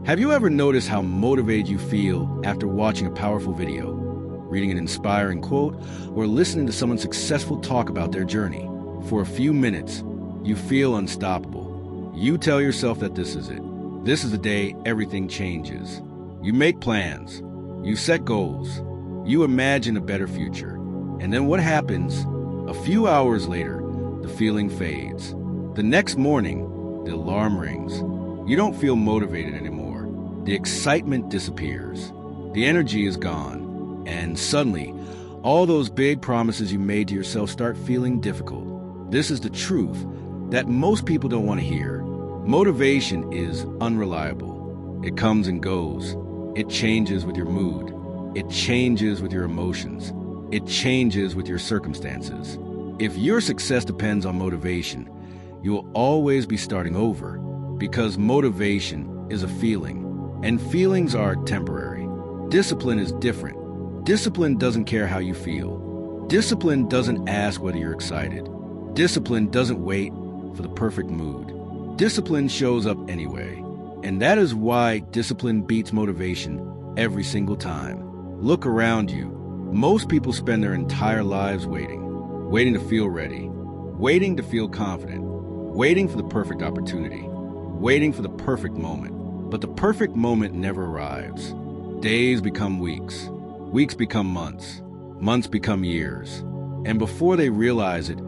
Have you ever noticed how motivated you feel after watching a powerful video, reading an inspiring quote, or listening to someone successful talk about their journey? For a few minutes, you feel unstoppable. You tell yourself that this is it. This is the day everything changes. You make plans. You set goals. You imagine a better future. And then what happens? A few hours later, the feeling fades. The next morning, the alarm rings. You don't feel motivated anymore. The excitement disappears. The energy is gone. And suddenly, all those big promises you made to yourself start feeling difficult. This is the truth that most people don't want to hear. Motivation is unreliable. It comes and goes. It changes with your mood. It changes with your emotions. It changes with your circumstances. If your success depends on motivation, you will always be starting over, because motivation is a feeling, and feelings are temporary. Discipline is different. Discipline doesn't care how you feel. Discipline doesn't ask whether you're excited. Discipline doesn't wait for the perfect mood. Discipline shows up anyway. And that is why discipline beats motivation every single time. Look around you. Most people spend their entire lives waiting to feel ready, waiting to feel confident, waiting for the perfect opportunity, waiting for the perfect moment. But the perfect moment never arrives. Days become weeks, weeks become months, months become years. And before they realize it,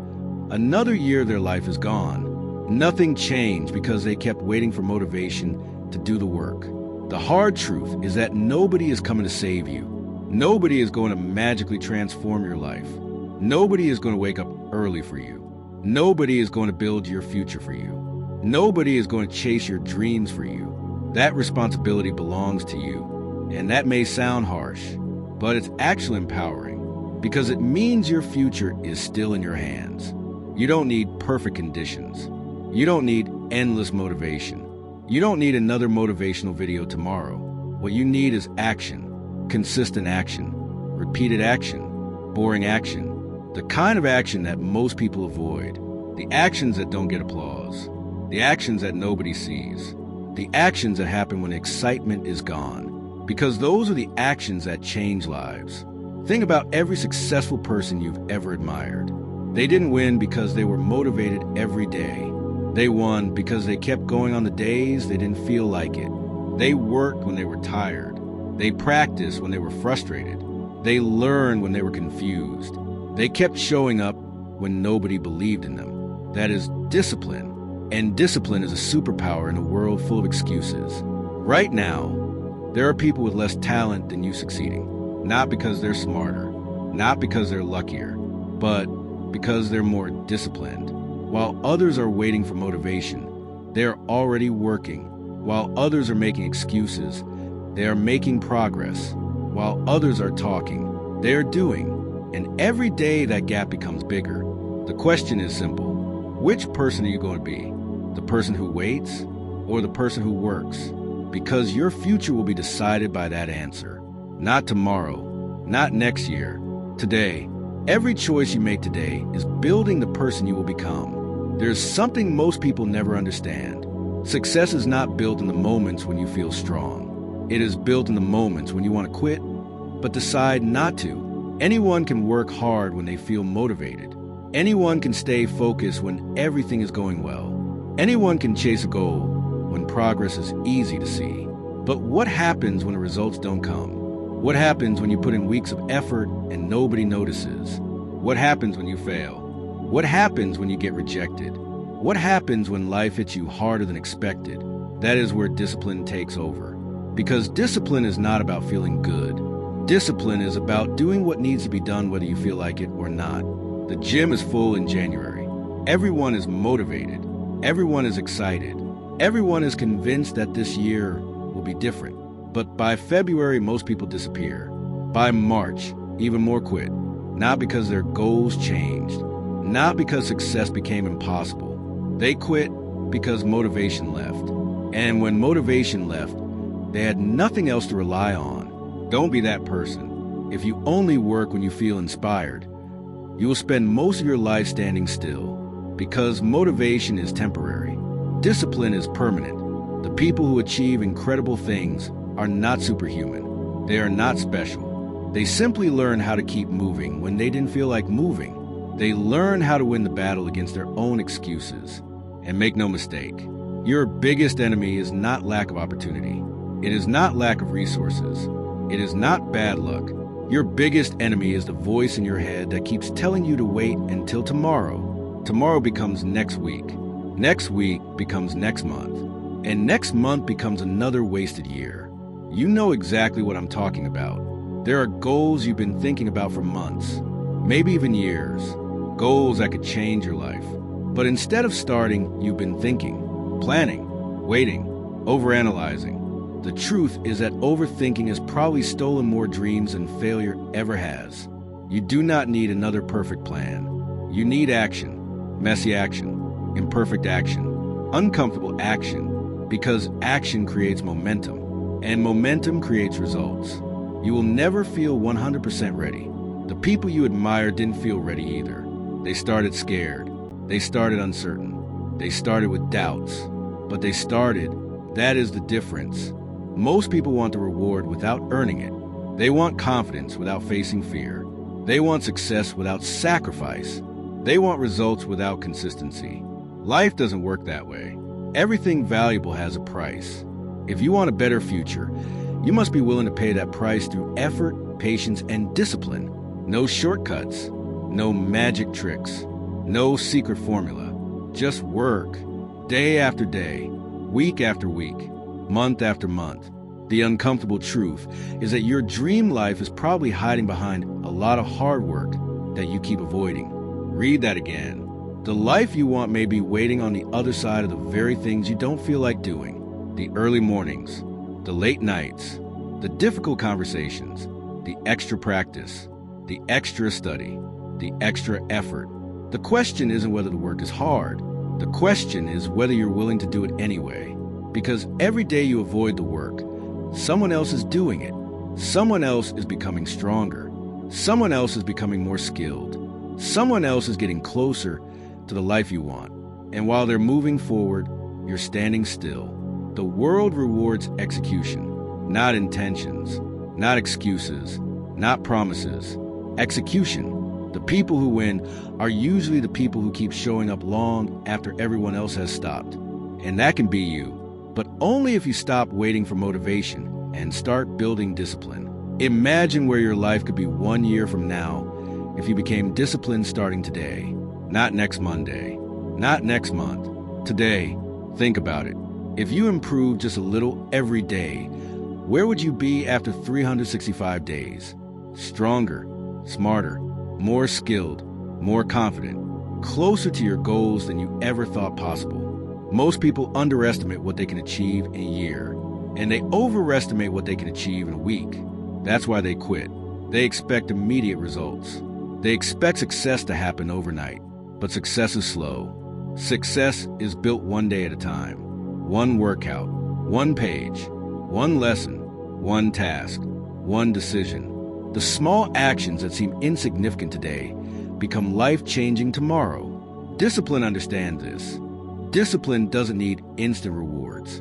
another year of their life is gone. Nothing changed because they kept waiting for motivation to do the work. The hard truth is that nobody is coming to save you. Nobody is going to magically transform your life. Nobody is going to wake up early for you. Nobody is going to build your future for you. Nobody is going to chase your dreams for you. That responsibility belongs to you. And that may sound harsh, but it's actually empowering, because it means your future is still in your hands. You don't need perfect conditions. You don't need endless motivation. You don't need another motivational video tomorrow. What you need is action, consistent action, repeated action, boring action, the kind of action that most people avoid, the actions that don't get applause, the actions that nobody sees, the actions that happen when excitement is gone, because those are the actions that change lives. Think about every successful person you've ever admired. They didn't win because they were motivated every day. They won because they kept going on the days they didn't feel like it. They worked when they were tired. They practiced when they were frustrated. They learned when they were confused. They kept showing up when nobody believed in them. That is discipline. And discipline is a superpower in a world full of excuses. Right now, there are people with less talent than you succeeding. Not because they're smarter, not because they're luckier, but because they're more disciplined. While others are waiting for motivation, they are already working. While others are making excuses, they are making progress. While others are talking, they are doing. And every day that gap becomes bigger. The question is simple. Which person are you going to be? The person who waits or the person who works? Because your future will be decided by that answer. Not tomorrow, not next year, today. Every choice you make today is building the person you will become. There's something most people never understand. Success is not built in the moments when you feel strong. It is built in the moments when you want to quit, but decide not to. Anyone can work hard when they feel motivated. Anyone can stay focused when everything is going well. Anyone can chase a goal when progress is easy to see. But what happens when the results don't come? What happens when you put in weeks of effort and nobody notices? What happens when you fail? What happens when you get rejected? What happens when life hits you harder than expected? That is where discipline takes over. Because discipline is not about feeling good. Discipline is about doing what needs to be done whether you feel like it or not. The gym is full in January. Everyone is motivated. Everyone is excited. Everyone is convinced that this year will be different. But by February, most people disappear. By March, even more quit. Not because their goals changed. Not because success became impossible. They quit because motivation left. And when motivation left, they had nothing else to rely on. Don't be that person. If you only work when you feel inspired, you will spend most of your life standing still, because motivation is temporary. Discipline is permanent. The people who achieve incredible things are not superhuman. They are not special. They simply learn how to keep moving when they didn't feel like moving. They learn how to win the battle against their own excuses. And make no mistake, your biggest enemy is not lack of opportunity. It is not lack of resources. It is not bad luck. Your biggest enemy is the voice in your head that keeps telling you to wait until tomorrow. Tomorrow becomes next week. Next week becomes next month. And next month becomes another wasted year. You know exactly what I'm talking about. There are goals you've been thinking about for months, maybe even years. Goals that could change your life. But instead of starting, you've been thinking, planning, waiting, overanalyzing. The truth is that overthinking has probably stolen more dreams than failure ever has. You do not need another perfect plan. You need action, messy action, imperfect action, uncomfortable action, because action creates momentum, and momentum creates results. You will never feel 100% ready. The people you admire didn't feel ready either. They started scared. They started uncertain. They started with doubts. But they started. That is the difference. Most people want the reward without earning it. They want confidence without facing fear. They want success without sacrifice. They want results without consistency. Life doesn't work that way. Everything valuable has a price. If you want a better future, you must be willing to pay that price through effort, patience, and discipline. No shortcuts, no magic tricks, no secret formula. Just work, day after day, week after week, month after month. The uncomfortable truth is that your dream life is probably hiding behind a lot of hard work that you keep avoiding. Read that again. The life you want may be waiting on the other side of the very things you don't feel like doing. The early mornings, the late nights, the difficult conversations, the extra practice, the extra study, the extra effort. The question isn't whether the work is hard. The question is whether you're willing to do it anyway. Because every day you avoid the work, someone else is doing it. Someone else is becoming stronger. Someone else is becoming more skilled. Someone else is getting closer to the life you want. And while they're moving forward, you're standing still. The world rewards execution, not intentions, not excuses, not promises. Execution. The people who win are usually the people who keep showing up long after everyone else has stopped. And that can be you. But only if you stop waiting for motivation and start building discipline. Imagine where your life could be 1 year from now if you became disciplined starting today. Not next Monday, not next month. Today, think about it. If you improve just a little every day, where would you be after 365 days? Stronger, smarter, more skilled, more confident, closer to your goals than you ever thought possible. Most people underestimate what they can achieve in a year, and they overestimate what they can achieve in a week. That's why they quit. They expect immediate results. They expect success to happen overnight, but success is slow. Success is built one day at a time. One workout, one page, one lesson, one task, one decision. The small actions that seem insignificant today become life-changing tomorrow. Discipline understands this. Discipline doesn't need instant rewards.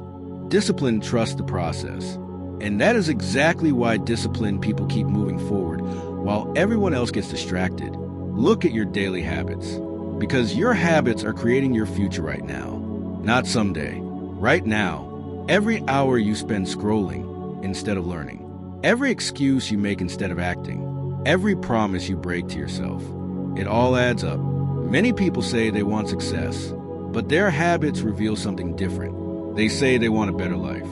Discipline trusts the process. And that is exactly why disciplined people keep moving forward while everyone else gets distracted. Look at your daily habits. Because your habits are creating your future right now, not someday. Right now, every hour you spend scrolling instead of learning. Every excuse you make instead of acting. Every promise you break to yourself. It all adds up. Many people say they want success, but their habits reveal something different. They say they want a better life,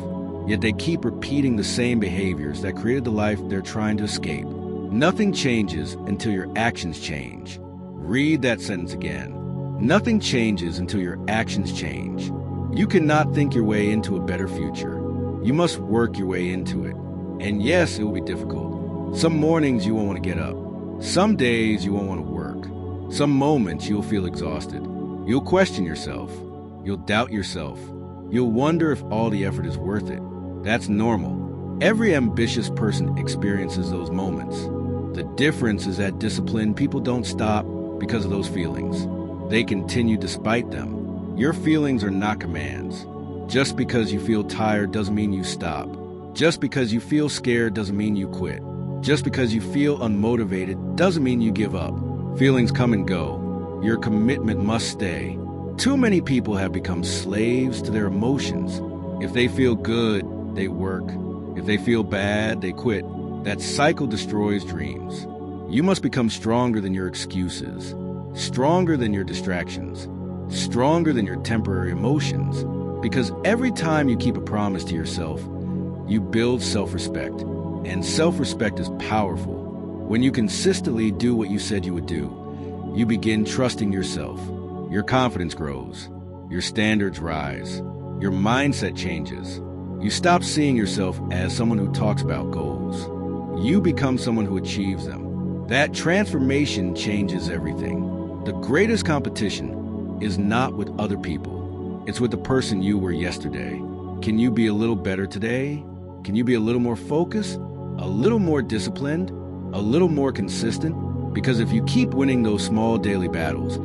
yet they keep repeating the same behaviors that created the life they're trying to escape. Nothing changes until your actions change. Read that sentence again. Nothing changes until your actions change. You cannot think your way into a better future. You must work your way into it. And yes, it will be difficult. Some mornings you won't want to get up. Some days you won't want to work. Some moments you'll feel exhausted. You'll question yourself. You'll doubt yourself. You'll wonder if all the effort is worth it. That's normal. Every ambitious person experiences those moments. The difference is that disciplined people don't stop because of those feelings. They continue despite them. Your feelings are not commands. Just because you feel tired doesn't mean you stop. Just because you feel scared doesn't mean you quit. Just because you feel unmotivated doesn't mean you give up. Feelings come and go. Your commitment must stay. Too many people have become slaves to their emotions. If they feel good, they work. If they feel bad, they quit. That cycle destroys dreams. You must become stronger than your excuses, stronger than your distractions, stronger than your temporary emotions. Because every time you keep a promise to yourself, you build self-respect. And self-respect is powerful. When you consistently do what you said you would do, you begin trusting yourself. Your confidence grows. Your standards rise. Your mindset changes. You stop seeing yourself as someone who talks about goals. You become someone who achieves them. That transformation changes everything. The greatest competition is not with other people. It's with the person you were yesterday. Can you be a little better today? Can you be a little more focused? A little more disciplined? A little more consistent? Because if you keep winning those small daily battles,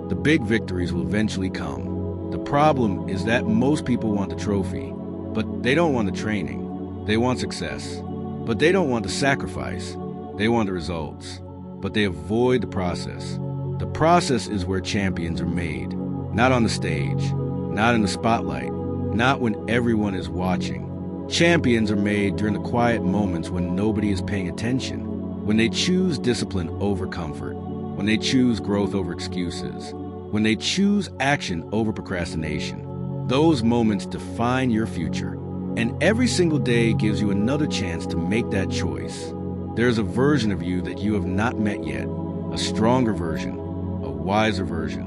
the big victories will eventually come. The problem is that most people want the trophy, but they don't want the training. They want success, but they don't want the sacrifice. They want the results, but they avoid the process. The process is where champions are made, not on the stage, not in the spotlight, not when everyone is watching. Champions are made during the quiet moments when nobody is paying attention, when they choose discipline over comfort, when they choose growth over excuses, when they choose action over procrastination. Those moments define your future, and every single day gives you another chance to make that choice. There's a version of you that you have not met yet, a stronger version, a wiser version,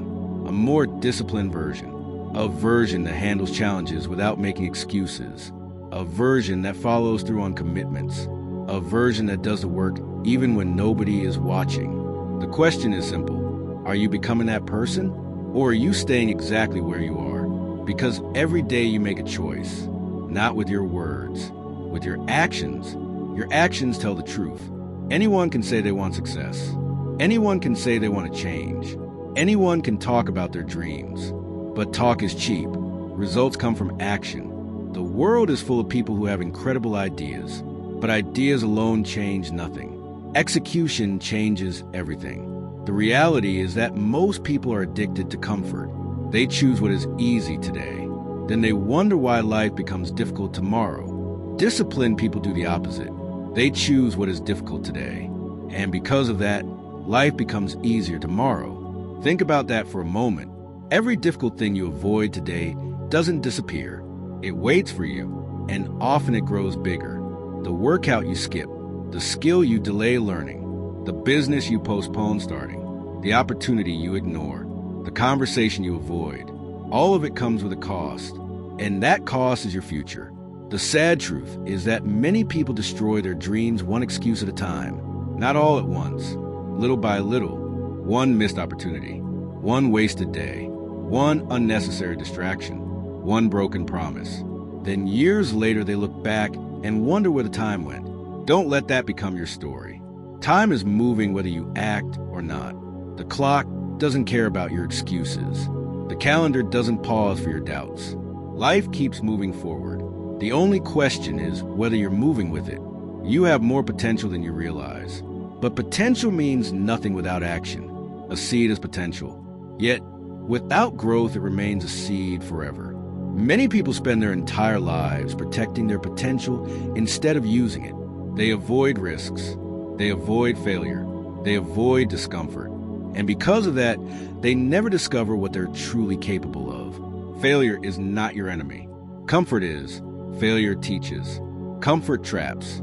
a more disciplined version, a version that handles challenges without making excuses, a version that follows through on commitments, a version that does the work even when nobody is watching. The question is simple. Are you becoming that person, or are you staying exactly where you are? Because every day you make a choice, not with your words, with your actions. Your actions tell the truth. Anyone can say they want success. Anyone can say they want to change. Anyone can talk about their dreams. But talk is cheap. Results come from action. The world is full of people who have incredible ideas, but ideas alone change nothing. Execution changes everything. The reality is that most people are addicted to comfort. They choose what is easy today. Then they wonder why life becomes difficult tomorrow. Disciplined people do the opposite. They choose what is difficult today. And because of that, life becomes easier tomorrow. Think about that for a moment. Every difficult thing you avoid today doesn't disappear. It waits for you, and often it grows bigger. The workout you skip, the skill you delay learning, the business you postpone starting, the opportunity you ignore, the conversation you avoid, all of it comes with a cost, and that cost is your future. The sad truth is that many people destroy their dreams one excuse at a time, not all at once, little by little. One missed opportunity, one wasted day, one unnecessary distraction, one broken promise. Then years later they look back and wonder where the time went. Don't let that become your story. Time is moving whether you act or not. The clock doesn't care about your excuses. The calendar doesn't pause for your doubts. Life keeps moving forward. The only question is whether you're moving with it. You have more potential than you realize. But potential means nothing without action. A seed is potential. Yet, without growth, it remains a seed forever. Many people spend their entire lives protecting their potential instead of using it. They avoid risks. They avoid failure. They avoid discomfort. And because of that, they never discover what they're truly capable of. Failure is not your enemy. Comfort is. Failure teaches. Comfort traps.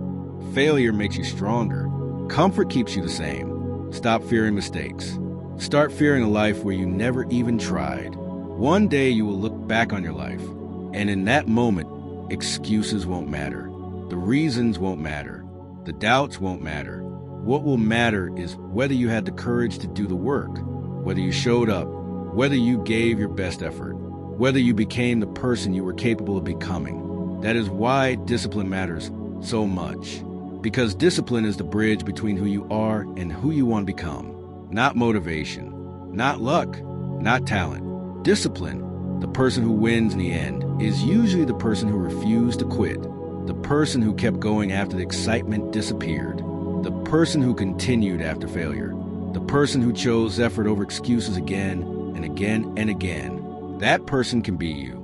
Failure makes you stronger. Comfort keeps you the same. Stop fearing mistakes. Start fearing a life where you never even tried. One day you will look back on your life, and in that moment, excuses won't matter. The reasons won't matter. The doubts won't matter. What will matter is whether you had the courage to do the work, whether you showed up, whether you gave your best effort, whether you became the person you were capable of becoming. That is why discipline matters so much. Because discipline is the bridge between who you are and who you want to become. Not motivation, not luck, not talent. Discipline. The person who wins in the end is usually the person who refused to quit, the person who kept going after the excitement disappeared, the person who continued after failure, the person who chose effort over excuses again and again and again. That person can be you,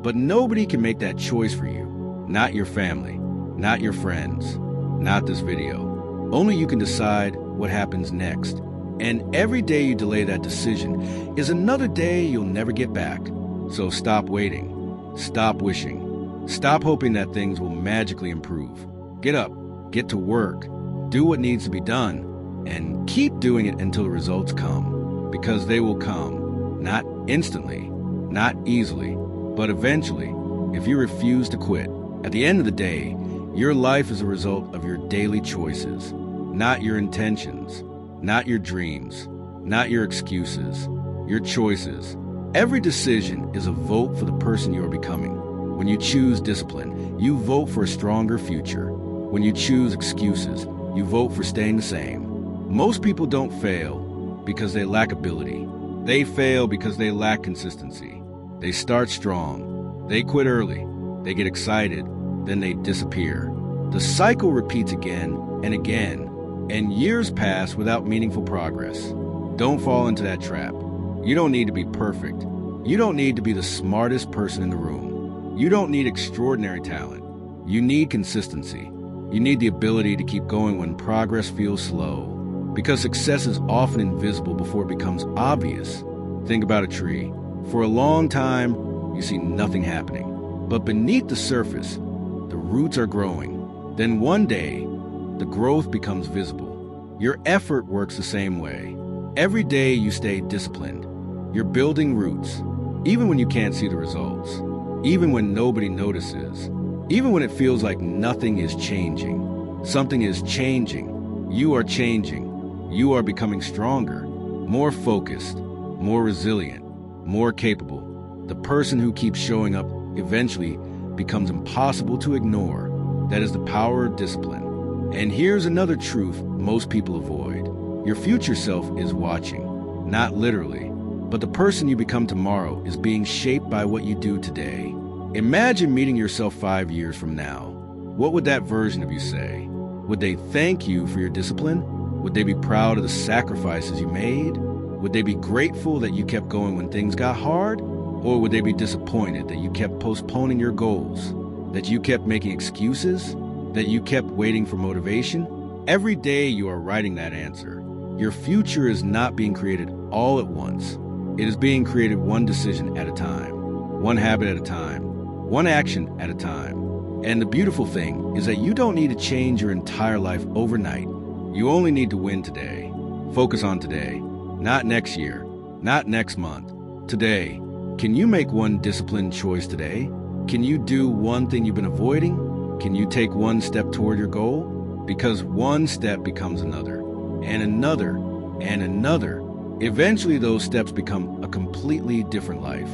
but nobody can make that choice for you. Not your family, not your friends, not this video. Only you can decide what happens next. And every day you delay that decision is another day you'll never get back. So stop waiting, stop wishing, stop hoping that things will magically improve. Get up, get to work, do what needs to be done, and keep doing it until the results come. Because they will come, not instantly, not easily, but eventually, if you refuse to quit. At the end of the day, your life is a result of your daily choices, not your intentions, not your dreams, not your excuses, your choices. Every decision is a vote for the person you are becoming. When you choose discipline, you vote for a stronger future. When you choose excuses, you vote for staying the same. Most people don't fail because they lack ability. They fail because they lack consistency. They start strong, they quit early, they get excited, then they disappear. The cycle repeats again and again, and years pass without meaningful progress. Don't fall into that trap. You don't need to be perfect. You don't need to be the smartest person in the room. You don't need extraordinary talent. You need consistency. You need the ability to keep going when progress feels slow, because success is often invisible before it becomes obvious. Think about a tree. For a long time, you see nothing happening. But beneath the surface, the roots are growing. Then one day, the growth becomes visible. Your effort works the same way. Every day you stay disciplined. You're building roots, even when you can't see the results, even when nobody notices, even when it feels like nothing is changing. Something is changing. You are changing. You are becoming stronger, more focused, more resilient, more capable. The person who keeps showing up eventually becomes impossible to ignore. That is the power of discipline. And here's another truth most people avoid. Your future self is watching, not literally, but the person you become tomorrow is being shaped by what you do today. Imagine meeting yourself 5 years from now. What would that version of you say? Would they thank you for your discipline? Would they be proud of the sacrifices you made? Would they be grateful that you kept going when things got hard? Or would they be disappointed that you kept postponing your goals? That you kept making excuses? That you kept waiting for motivation? Every day you are writing that answer. Your future is not being created all at once. It is being created one decision at a time, one habit at a time, one action at a time. And the beautiful thing is that you don't need to change your entire life overnight. You only need to win today. Focus on today, not next year, not next month. Today. Can you make one disciplined choice today? Can you do one thing you've been avoiding? Can you take one step toward your goal? Because one step becomes another, and another, and another. Eventually, those steps become a completely different life.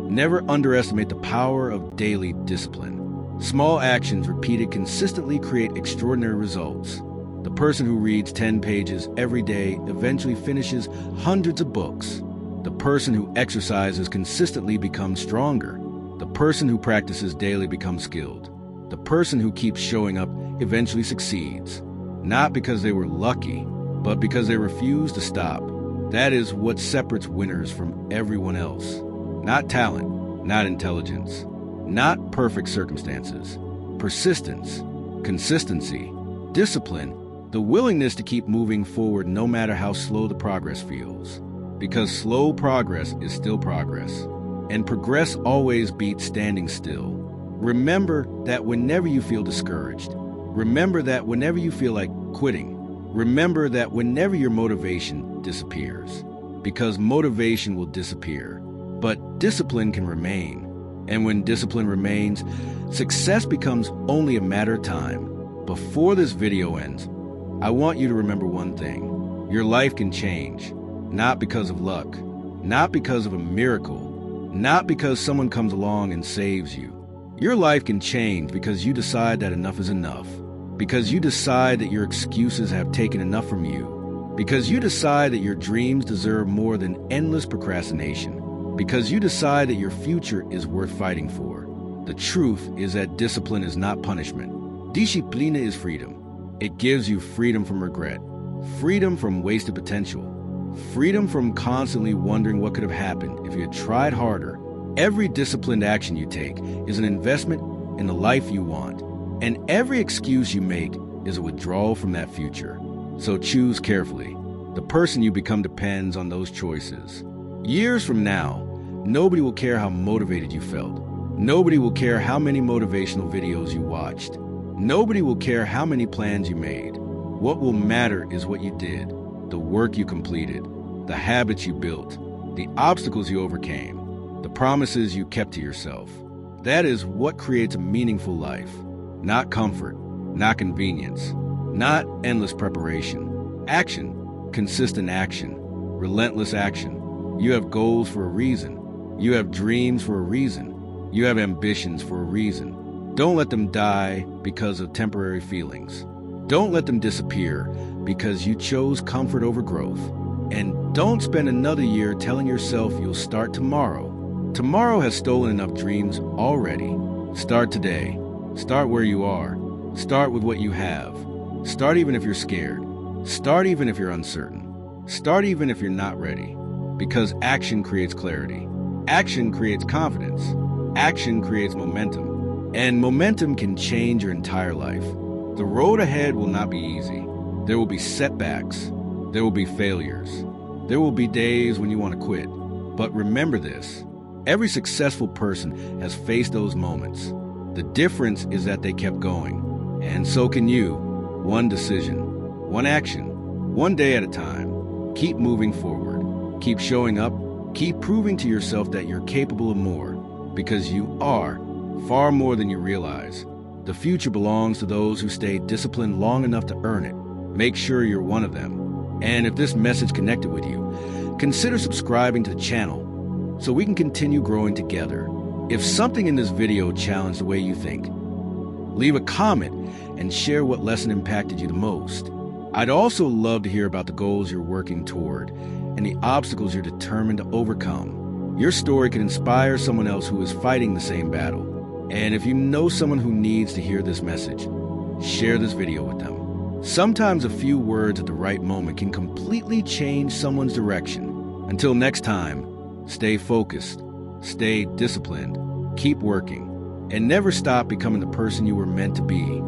Never underestimate the power of daily discipline. Small actions repeated consistently create extraordinary results. The person who reads 10 pages every day eventually finishes hundreds of books. The person who exercises consistently becomes stronger. The person who practices daily becomes skilled. The person who keeps showing up eventually succeeds. Not because they were lucky, but because they refuse to stop. That is what separates winners from everyone else. Not talent, not intelligence, not perfect circumstances. Persistence, consistency, discipline, the willingness to keep moving forward no matter how slow the progress feels. Because slow progress is still progress, and progress always beats standing still. Remember that whenever you feel discouraged, remember that whenever you feel like quitting, remember that whenever your motivation disappears, because motivation will disappear, but discipline can remain. And when discipline remains, success becomes only a matter of time. Before this video ends, I want you to remember one thing. Your life can change. Not because of luck, not because of a miracle, not because someone comes along and saves you. Your life can change because you decide that enough is enough, because you decide that your excuses have taken enough from you, because you decide that your dreams deserve more than endless procrastination, because you decide that your future is worth fighting for. The truth is that discipline is not punishment. Disciplina is freedom. It gives you freedom from regret, freedom from wasted potential, freedom from constantly wondering what could have happened if you had tried harder. Every disciplined action you take is an investment in the life you want, and every excuse you make is a withdrawal from that future. So choose carefully. The person you become depends on those choices. Years from now, nobody will care how motivated you felt. Nobody will care how many motivational videos you watched. Nobody will care how many plans you made. What will matter is what you did, the work you completed, the habits you built, the obstacles you overcame, the promises you kept to yourself. That is what creates a meaningful life. Not comfort, not convenience, not endless preparation. Action, consistent action, relentless action. You have goals for a reason. You have dreams for a reason. You have ambitions for a reason. Don't let them die because of temporary feelings. Don't let them disappear because you chose comfort over growth. And don't spend another year telling yourself you'll start tomorrow. Tomorrow has stolen enough dreams already. Start today. Start where you are. Start with what you have. Start even if you're scared. Start even if you're uncertain. Start even if you're not ready. Because action creates clarity. Action creates confidence. Action creates momentum. And momentum can change your entire life. The road ahead will not be easy. There will be setbacks. There will be failures. There will be days when you want to quit. But remember this. Every successful person has faced those moments. The difference is that they kept going. And so can you. One decision, one action, one day at a time. Keep moving forward. Keep showing up. Keep proving to yourself that you're capable of more. Because you are far more than you realize. The future belongs to those who stay disciplined long enough to earn it. Make sure you're one of them. And if this message connected with you, consider subscribing to the channel so we can continue growing together. If something in this video challenged the way you think, leave a comment and share what lesson impacted you the most. I'd also love to hear about the goals you're working toward and the obstacles you're determined to overcome. Your story can inspire someone else who is fighting the same battle. And if you know someone who needs to hear this message, share this video with them. Sometimes a few words at the right moment can completely change someone's direction. Until next time, stay focused, stay disciplined, keep working, and never stop becoming the person you were meant to be.